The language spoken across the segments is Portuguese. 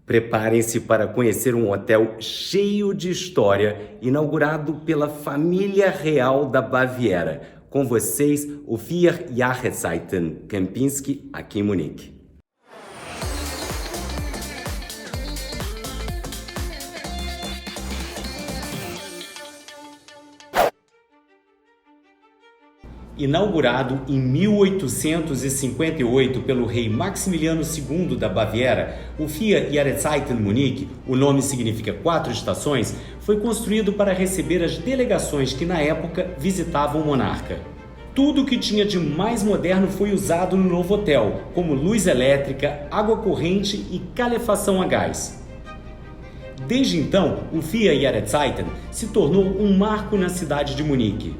Preparem-se para conhecer um hotel cheio de história, inaugurado pela família real da Baviera. Com vocês, o Vier Jahreszeiten Kempinski, aqui em Munique. Inaugurado em 1858 pelo rei Maximiliano II da Baviera, o Vier Jahreszeiten Munique, o nome significa 4 estações, foi construído para receber as delegações que na época visitavam o monarca. Tudo o que tinha de mais moderno foi usado no novo hotel, como luz elétrica, água corrente e calefação a gás. Desde então, o Vier Jahreszeiten se tornou um marco na cidade de Munique.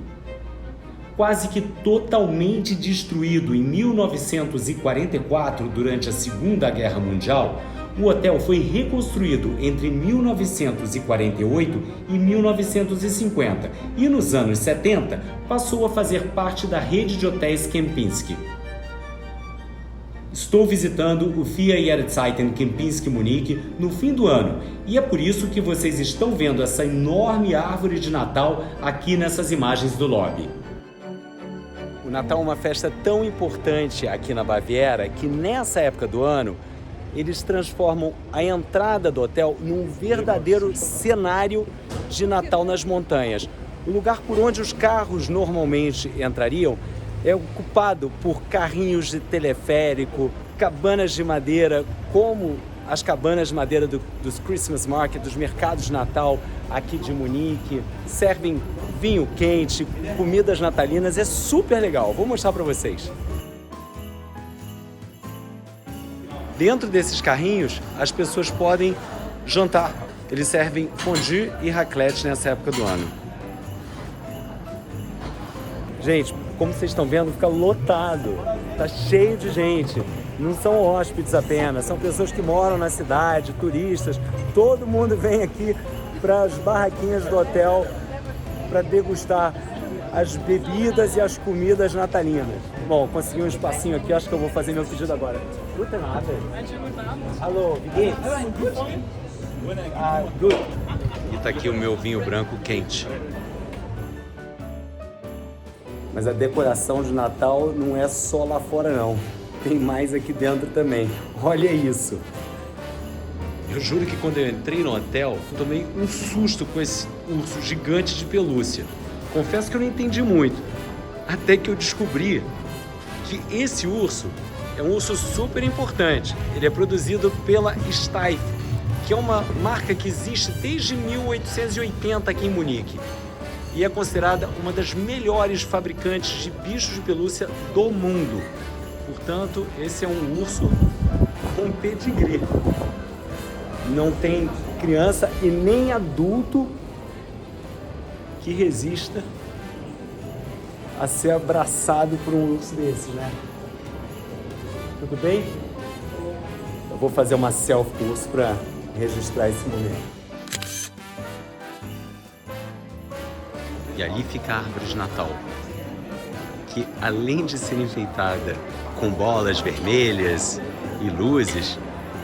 Quase que totalmente destruído em 1944 durante a Segunda Guerra Mundial, o hotel foi reconstruído entre 1948 e 1950 e nos anos 70 passou a fazer parte da rede de hotéis Kempinski. Estou visitando o Vier Jahreszeiten Kempinski Munique no fim do ano e é por isso que vocês estão vendo essa enorme árvore de Natal aqui nessas imagens do lobby. O Natal é uma festa tão importante aqui na Baviera que nessa época do ano eles transformam a entrada do hotel num verdadeiro cenário de Natal nas montanhas. O lugar por onde os carros normalmente entrariam é ocupado por carrinhos de teleférico, cabanas de madeira, como as cabanas de madeira dos Christmas Market, dos mercados de Natal aqui de Munique. Servem vinho quente, comidas natalinas, é super legal. Vou mostrar para vocês. Dentro desses carrinhos, as pessoas podem jantar. Eles servem fondue e raclette nessa época do ano. Gente, como vocês estão vendo, fica lotado. Tá cheio de gente. Não são hóspedes apenas, são pessoas que moram na cidade, turistas. Todo mundo vem aqui para as barraquinhas do hotel para degustar as bebidas e as comidas natalinas. Bom, consegui um espacinho aqui, acho que eu vou fazer meu pedido agora. Guten Abend. Alô, wie geht's? Good. E tá aqui o meu vinho branco quente. Mas a decoração de Natal não é só lá fora não. Tem mais aqui dentro também. Olha isso. Eu juro que quando eu entrei no hotel, tomei um susto com esse urso gigante de pelúcia. Confesso que eu não entendi muito. Até que eu descobri que esse urso é um urso super importante. Ele é produzido pela Steiff, que é uma marca que existe desde 1880 aqui em Munique. E é considerada uma das melhores fabricantes de bichos de pelúcia do mundo. Portanto, esse é um urso com pedigree. Não tem criança e nem adulto que resista a ser abraçado por um urso desse, né? Tudo bem? Eu vou fazer uma selfie com o urso para registrar esse momento. E ali fica a árvore de Natal, que além de ser enfeitada com bolas vermelhas e luzes,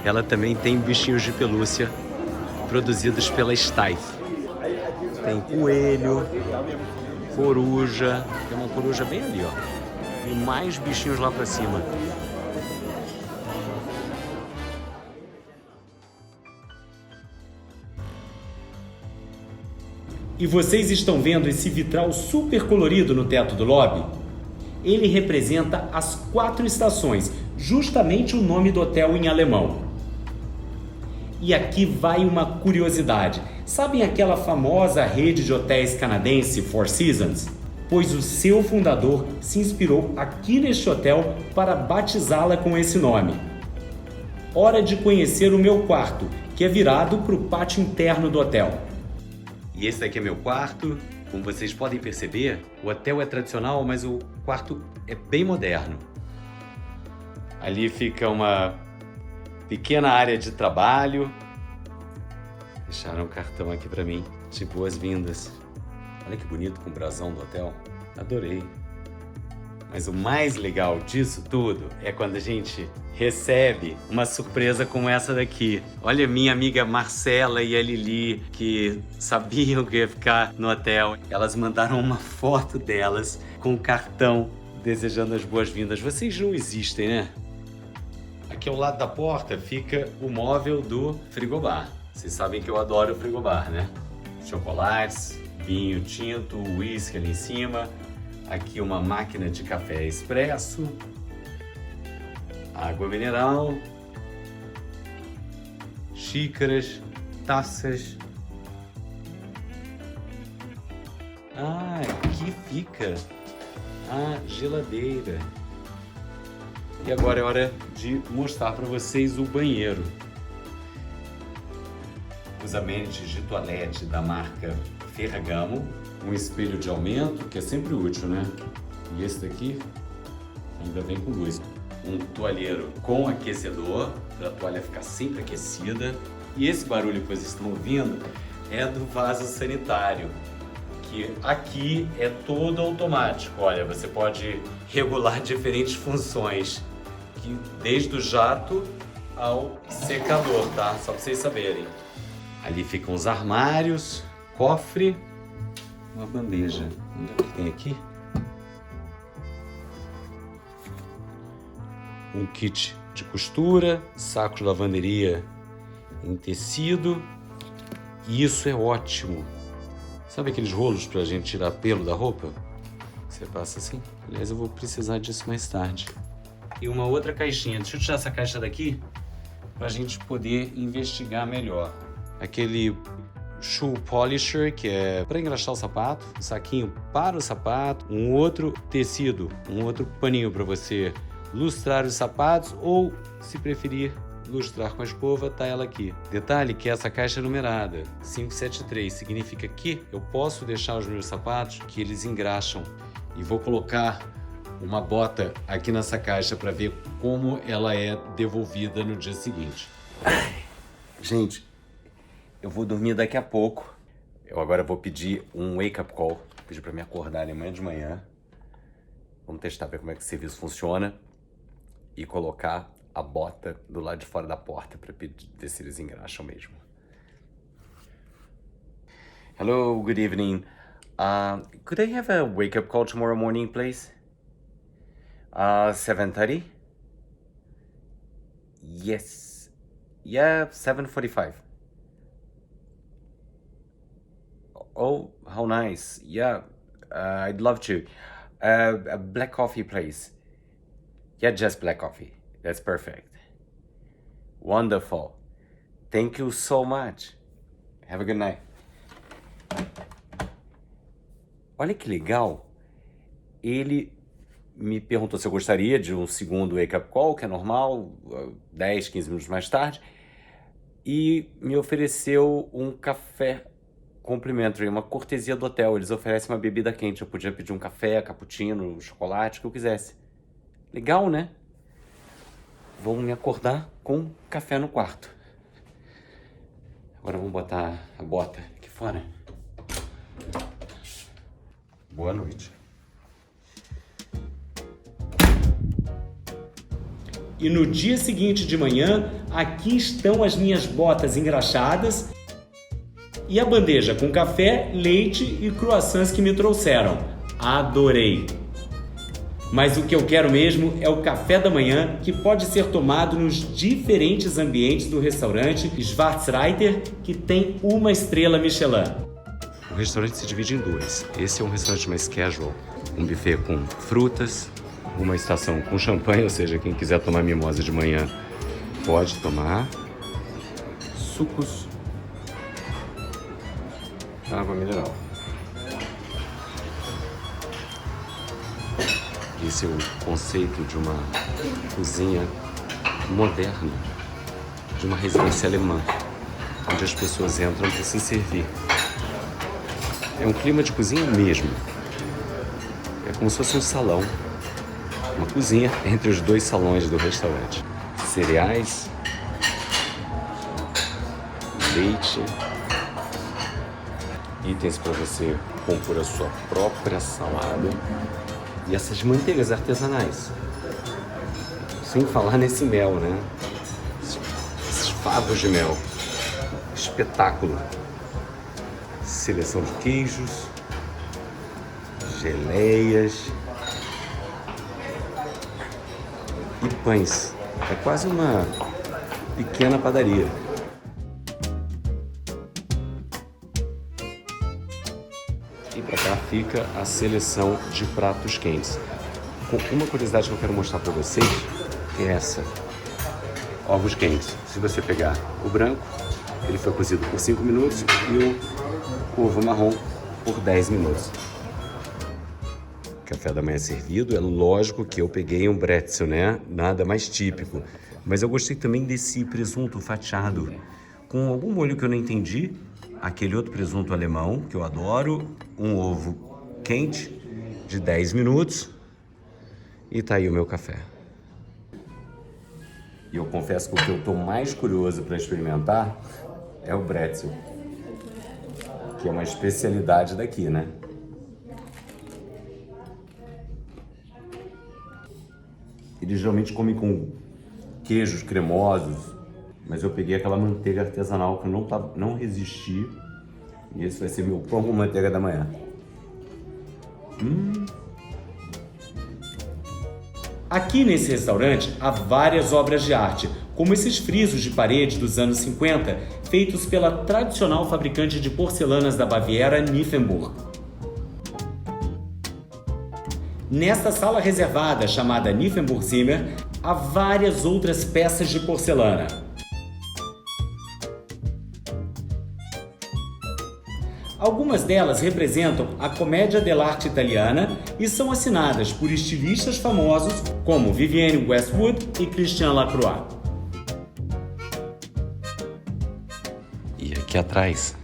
ela também tem bichinhos de pelúcia produzidos pela Steiff. Tem coelho, coruja, tem uma coruja bem ali, ó, e mais bichinhos lá pra cima. E vocês estão vendo esse vitral super colorido no teto do lobby? Ele representa as 4 estações, justamente o nome do hotel em alemão. E aqui vai uma curiosidade. Sabem aquela famosa rede de hotéis canadense Four Seasons? Pois o seu fundador se inspirou aqui neste hotel para batizá-la com esse nome. Hora de conhecer o meu quarto, que é virado para o pátio interno do hotel. E esse daqui é meu quarto. Como vocês podem perceber, o hotel é tradicional, mas o quarto é bem moderno. Ali fica uma pequena área de trabalho. Deixaram um cartão aqui para mim, de boas-vindas. Olha que bonito com o brasão do hotel. Adorei. Mas o mais legal disso tudo é quando a gente recebe uma surpresa como essa daqui. Olha, minha amiga Marcela e a Lili, que sabiam que ia ficar no hotel. Elas mandaram uma foto delas com o cartão desejando as boas-vindas. Vocês não existem, né? Aqui ao lado da porta fica o móvel do frigobar. Vocês sabem que eu adoro o frigobar, né? Chocolates, vinho tinto, uísque ali em cima. Aqui uma máquina de café expresso, água mineral, xícaras, taças. Aqui fica a geladeira. E agora é hora de mostrar para vocês o banheiro. Os amenities de toalete da marca Ferragamo. Um espelho de aumento, que é sempre útil, né? E esse daqui ainda vem com luz. Um toalheiro com aquecedor, para a toalha ficar sempre aquecida. E esse barulho que vocês estão ouvindo é do vaso sanitário, que aqui é todo automático. Olha, você pode regular diferentes funções, que desde o jato ao secador, tá? Só para vocês saberem. Ali ficam os armários, cofre, uma bandeja. O que tem aqui? Um kit de costura, saco de lavanderia em tecido. E isso é ótimo. Sabe aqueles rolos pra gente tirar pelo da roupa? Você passa assim. Aliás, eu vou precisar disso mais tarde. E uma outra caixinha. Deixa eu tirar essa caixa daqui pra gente poder investigar melhor. Aquele shoe polisher, que é para engraxar o sapato, um saquinho para o sapato, um outro tecido, um outro paninho para você lustrar os sapatos ou, se preferir, lustrar com a escova, tá ela aqui. Detalhe que essa caixa é numerada, 573, significa que eu posso deixar os meus sapatos que eles engraxam. E vou colocar uma bota aqui nessa caixa para ver como ela é devolvida no dia seguinte. Gente, eu vou dormir daqui a pouco. Eu agora vou pedir um wake-up call. Pedir para me acordar amanhã de manhã. Vamos testar, ver como é que o serviço funciona. E colocar a bota do lado de fora da porta para ver se eles engraxam mesmo. Hello, good evening. Could I have a wake-up call tomorrow morning, please? 7:30? Yes. Yeah, 7:45. Oh, how nice. Yeah, I'd love to. A black coffee, please. Yeah, just black coffee. That's perfect. Wonderful. Thank you so much. Have a good night. Olha que legal. Ele me perguntou se eu gostaria de um segundo wake-up call, que é normal, 10, 15 minutos mais tarde, e me ofereceu um café complimentary, uma cortesia do hotel. Eles oferecem uma bebida quente. Eu podia pedir um café, cappuccino, chocolate, o que eu quisesse. Legal, né? Vão me acordar com café no quarto. Agora vamos botar a bota aqui fora. Boa noite. E no dia seguinte de manhã, aqui estão as minhas botas engraxadas e a bandeja com café, leite e croissants que me trouxeram. Adorei! Mas o que eu quero mesmo é o café da manhã, que pode ser tomado nos diferentes ambientes do restaurante Schwarzreiter, que tem uma estrela Michelin. O restaurante se divide em dois. Esse é um restaurante mais casual, um buffet com frutas, uma estação com champanhe, ou seja, quem quiser tomar mimosa de manhã pode tomar, sucos, água mineral. Esse é o conceito de uma cozinha moderna, de uma residência alemã, onde as pessoas entram para se servir. É um clima de cozinha mesmo. É como se fosse um salão, uma cozinha entre os dois salões do restaurante. Cereais, leite, itens para você compor a sua própria salada. E essas manteigas artesanais. Sem falar nesse mel, né? Esses favos de mel. Espetáculo. Seleção de queijos, geleias e pães. É quase uma pequena padaria. E para cá fica a seleção de pratos quentes. Uma curiosidade que eu quero mostrar para vocês é essa. Ovos quentes. Se você pegar o branco, ele foi cozido por 5 minutos e o ovo marrom por 10 minutos. Café da manhã servido, é lógico que eu peguei um bretzel, né? Nada mais típico. Mas eu gostei também desse presunto fatiado, com algum molho que eu não entendi, aquele outro presunto alemão, que eu adoro, um ovo quente de 10 minutos e tá aí o meu café. E eu confesso que o que eu tô mais curioso para experimentar é o bretzel, que é uma especialidade daqui, né? Eles geralmente comem com queijos cremosos, mas eu peguei aquela manteiga artesanal que eu não resisti. E esse vai ser meu pão com manteiga da manhã. Aqui nesse restaurante há várias obras de arte, como esses frisos de parede dos anos 50, feitos pela tradicional fabricante de porcelanas da Baviera, Nymphenburg. Nesta sala reservada, chamada Nymphenburg Zimmer, há várias outras peças de porcelana. Algumas delas representam a comédia dell'arte italiana e são assinadas por estilistas famosos como Vivienne Westwood e Christian Lacroix. E aqui atrás,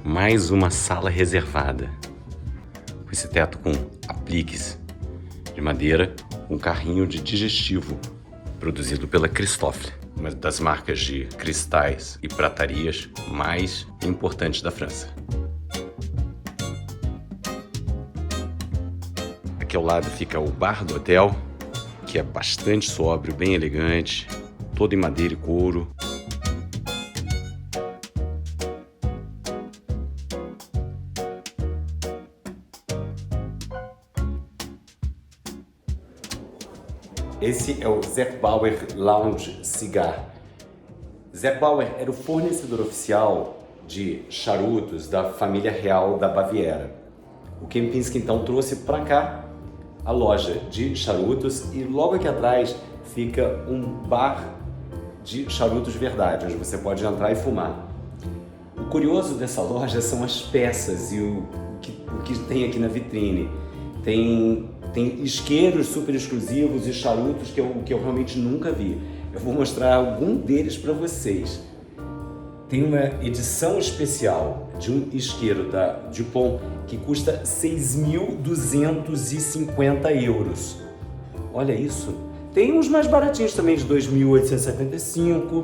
mais uma sala reservada. Com esse teto com apliques de madeira, um carrinho de digestivo produzido pela Christofle, uma das marcas de cristais e pratarias mais importantes da França. Aqui ao lado fica o bar do hotel, que é bastante sóbrio, bem elegante, todo em madeira e couro. Esse é o Zergbauer Lounge Cigar. Zergbauer era o fornecedor oficial de charutos da família real da Baviera. O Kempinski então trouxe para cá a loja de charutos e logo aqui atrás fica um bar de charutos verdade, onde você pode entrar e fumar. O curioso dessa loja são as peças e o que tem aqui na vitrine. Tem isqueiros super exclusivos e charutos que eu realmente nunca vi. Eu vou mostrar algum deles para vocês. Tem uma edição especial de um isqueiro da Dupont que custa 6.250 euros. Olha isso. Tem uns mais baratinhos também, de 2.875.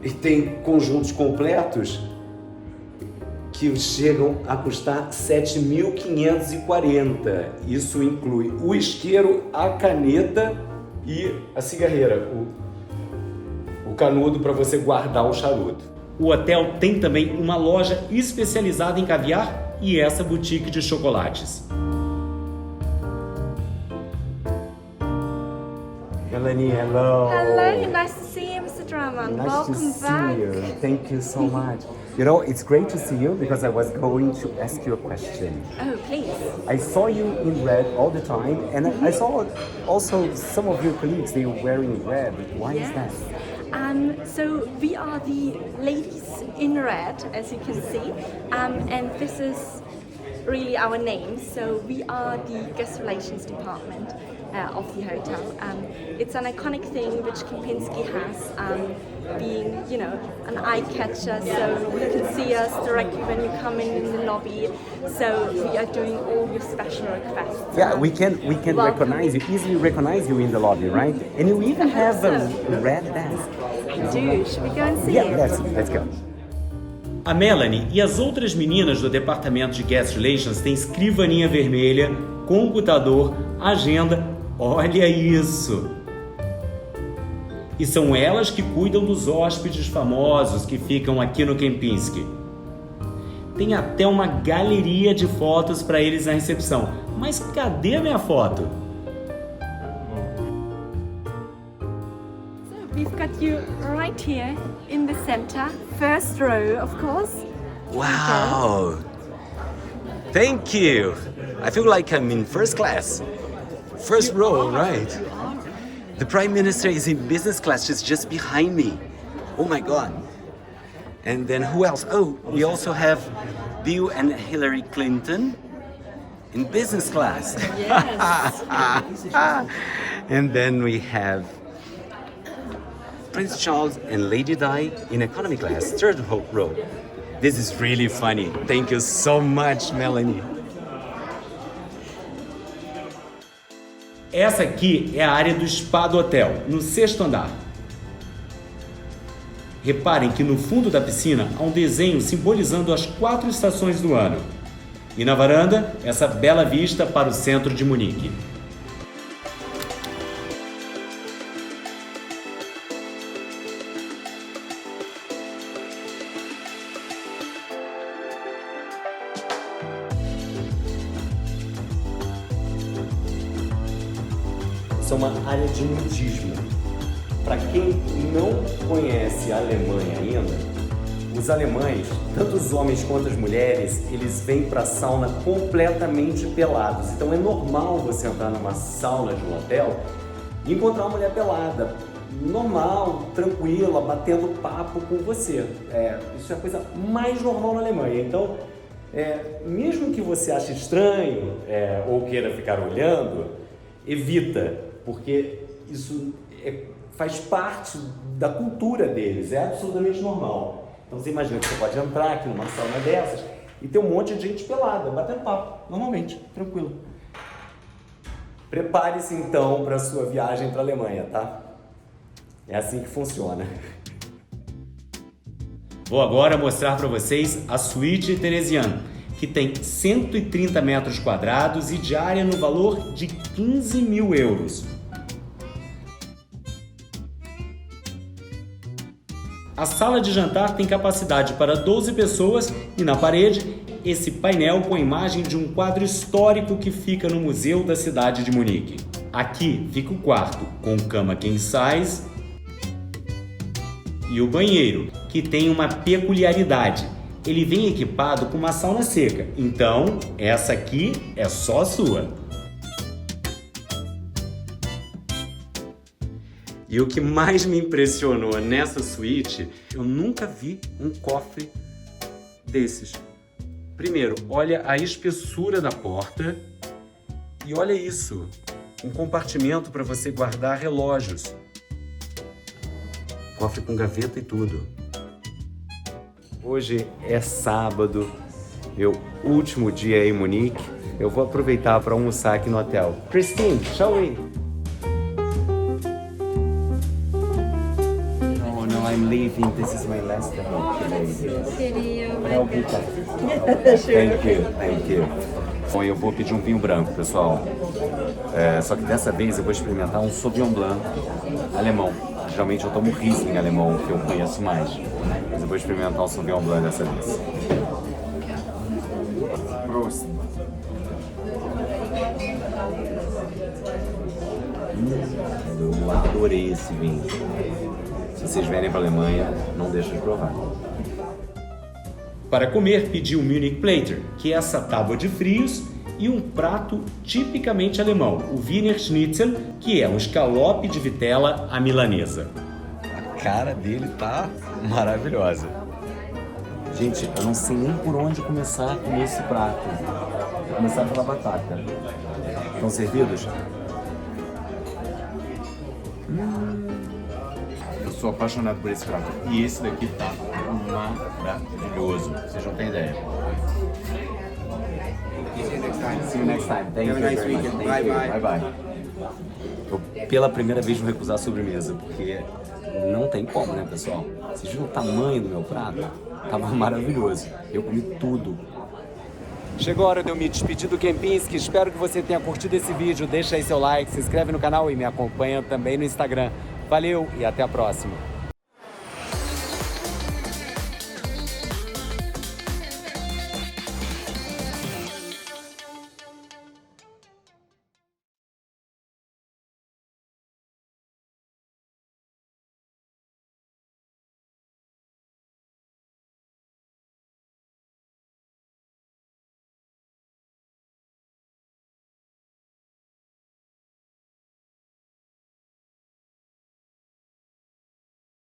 E tem conjuntos completos que chegam a custar 7.540. Isso inclui o isqueiro, a caneta e a cigarreira, o canudo para você guardar o charuto. O hotel tem também uma loja especializada em caviar e essa boutique de chocolates. Melanie, hello. Hello, nice to see you, Mr. Drummond. Nice Welcome to see back. you. Thank you so much. You know, it's great to see you because I was going to ask you a question. Oh, please. I saw you in red all the time, and I saw also some of your colleagues, they were wearing red. Why is that? So we are the ladies in red, as you can see, and this is really our name. So we are the guest relations department of the hotel. It's an iconic thing which Kempinski has, being, you know, an eye catcher, so you can see us directly when you come in the lobby. So we are doing all your special requests. Yeah, we can recognize you, easily recognize you in the lobby, right? And you even have a red desk. I do. Should we go and see Yeah, it? let's go. A Melanie e as outras meninas do departamento de Guest Relations têm escrivaninha vermelha, computador, agenda. Olha isso! E são elas que cuidam dos hóspedes famosos que ficam aqui no Kempinski. Tem até uma galeria de fotos para eles na recepção. Mas cadê a minha foto? So we've got you right here in the center, first row, of course. Wow! Thank you! I feel like I'm in first class. First row, right? The Prime Minister is in business class, she's just behind me. Oh my God. And then who else? Oh, we also have Bill and Hillary Clinton in business class. Yes. And then we have Prince Charles and Lady Di in economy class, third row. This is really funny. Thank you so much, Melanie. Essa aqui é a área do spa do hotel, no 6º andar. Reparem que no fundo da piscina há um desenho simbolizando as 4 estações do ano. E na varanda, essa bela vista para o centro de Munique. Isso é uma área de nudismo. Para quem não conhece a Alemanha ainda, os alemães, tanto os homens quanto as mulheres, eles vêm para a sauna completamente pelados. Então é normal você entrar numa sauna de um hotel e encontrar uma mulher pelada, normal, tranquila, batendo papo com você. Isso é a coisa mais normal na Alemanha. Então, mesmo que você ache estranho ou queira ficar olhando, evita, porque isso faz parte da cultura deles, é absolutamente normal. Então você imagina que você pode entrar aqui numa sauna dessas e ter um monte de gente pelada, batendo papo, normalmente, tranquilo. Prepare-se então para a sua viagem para a Alemanha, tá? É assim que funciona. Vou agora mostrar para vocês a suíte Theresian, que tem 130 metros quadrados e diária no valor de 15 mil euros. A sala de jantar tem capacidade para 12 pessoas e na parede, esse painel com a imagem de um quadro histórico que fica no Museu da Cidade de Munique. Aqui fica o quarto com cama king size e o banheiro, que tem uma peculiaridade. Ele vem equipado com uma sauna seca, então essa aqui é só sua. E o que mais me impressionou nessa suíte, eu nunca vi um cofre desses. Primeiro, olha a espessura da porta e olha isso, um compartimento para você guardar relógios. Cofre com gaveta e tudo. Hoje é sábado, meu último dia em Munique. Eu vou aproveitar para almoçar aqui no hotel. Christine, shall we? Oh no, I'm leaving. This is my last day today. Thank you. Bom, eu vou pedir um vinho branco, pessoal. Só que dessa vez eu vou experimentar um Sauvignon Blanc alemão. Geralmente eu tomo Riesling alemão, que eu conheço mais. Mas eu vou experimentar um Sauvignon Blanc dessa vez. Prost! Eu adorei esse vinho. Se vocês vierem para a Alemanha, não deixem de provar. Para comer, pedi o Munich Platter, que é essa tábua de frios, e um prato tipicamente alemão, o Wiener Schnitzel, que é um escalope de vitela à milanesa. A cara dele tá maravilhosa. Gente, eu não sei nem por onde começar a comer esse prato. Vou começar pela batata. Estão servidos? Eu sou apaixonado por esse prato. E esse daqui tá maravilhoso. Vocês não têm ideia. See you next time. Thank you very much. Bye bye. Eu, pela primeira vez, vou recusar a sobremesa, porque não tem como, né, pessoal? Vocês viram o tamanho do meu prato? Tava maravilhoso. Eu comi tudo. Chegou a hora de eu me despedir do Kempinski. Espero que você tenha curtido esse vídeo. Deixa aí seu like, se inscreve no canal e me acompanha também no Instagram. Valeu e até a próxima.